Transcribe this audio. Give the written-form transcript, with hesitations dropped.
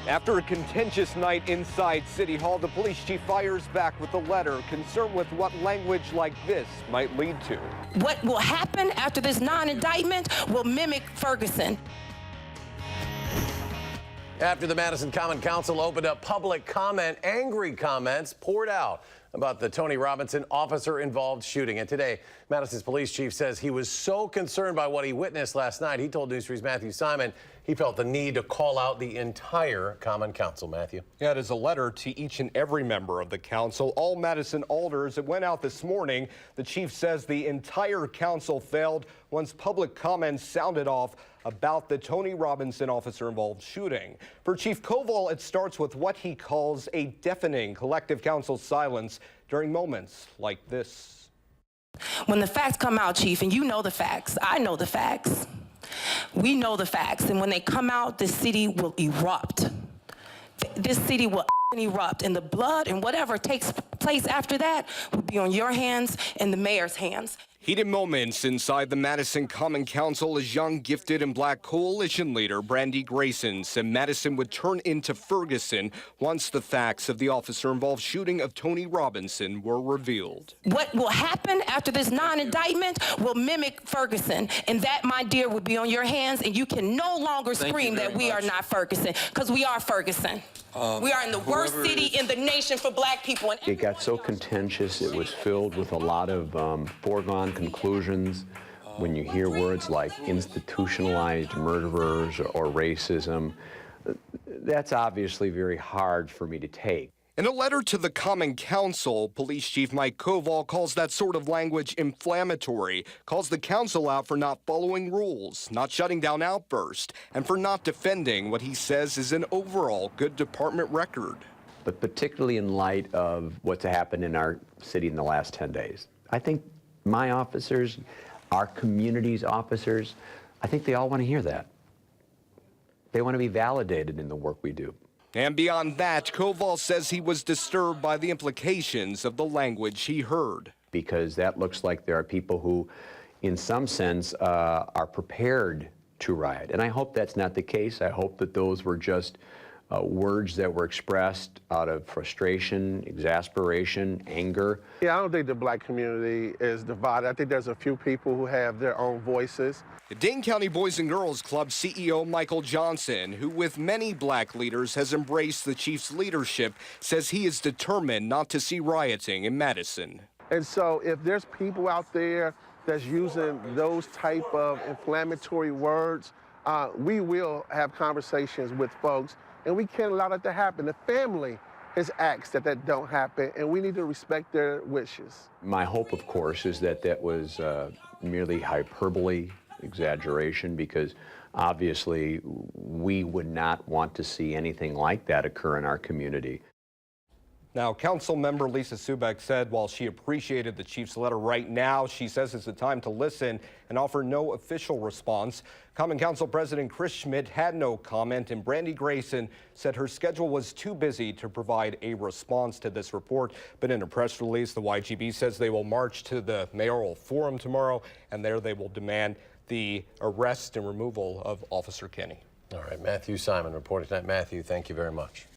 After a contentious night inside City Hall, the police chief fires back with a letter concerned with what language like this might lead to. What will happen after this non-indictment will mimic Ferguson. After the Madison Common Council opened up public comment, angry comments poured out about the Tony Robinson officer-involved shooting. And today, Madison's police chief says he was so concerned by what he witnessed last night, he told News 3's Matthew Simon he felt the need to call out the entire Common Council. Matthew. Yeah, it is a letter to each and every member of the council, all Madison alders. It went out this morning. The chief says the entire council failed once public comments sounded off about the Tony Robinson officer-involved shooting. For Chief Koval, it starts with what he calls a deafening collective council silence during moments like this. When the facts come out, Chief, and you know the facts, I know the facts, we know the facts, and when they come out, this city will erupt. This city will erupt, and the blood and whatever takes place after that will be on your hands and the mayor's hands. Heated moments inside the Madison Common Council as young, gifted, and black coalition leader Brandy Grayson said Madison would turn into Ferguson once the facts of the officer-involved shooting of Tony Robinson were revealed. What will happen after this non-indictment will mimic Ferguson, and that, my dear, would be on your hands, and you can no longer scream that we are not Ferguson, because we are Ferguson. We are in the worst city in the nation for black people. And it got so contentious, it was filled with a lot of foregone conclusions. When you hear words like institutionalized murderers or racism, that's obviously very hard for me to take. In a letter to the Common Council, Police Chief Mike Koval calls that sort of language inflammatory, calls the council out for not following rules, not shutting down outbursts, and for not defending what he says is an overall good department record. But particularly in light of what's happened in our city in the last 10 days, I think my officers, our community's officers, I think they all want to hear that. They want to be validated in the work we do. And beyond that, Koval says he was disturbed by the implications of the language he heard. Because that looks like there are people who, in some sense, are prepared to riot. And I hope that's not the case. I hope that those were just words that were expressed out of frustration, exasperation, anger. Yeah, I don't think the black community is divided. I think there's a few people who have their own voices. The Dane County Boys and Girls Club CEO Michael Johnson, who with many black leaders has embraced the chief's leadership, says he is determined not to see rioting in Madison. And so if there's people out there that's using those type of inflammatory words, we will have conversations with folks, and we can't allow that to happen. The family has asked that that don't happen, and we need to respect their wishes. My hope, of course, is that that was merely hyperbole, exaggeration, because obviously we would not want to see anything like that occur in our community. Now, Council member Lisa Subek said while she appreciated the chief's letter right now, she says it's the time to listen and offer no official response. Common Council President Chris Schmidt had no comment, and Brandy Grayson said her schedule was too busy to provide a response to this report. But in a press release, the YGB says they will march to the mayoral forum tomorrow, and there they will demand the arrest and removal of Officer Kenny. All right, Matthew Simon reporting tonight. Matthew, thank you very much.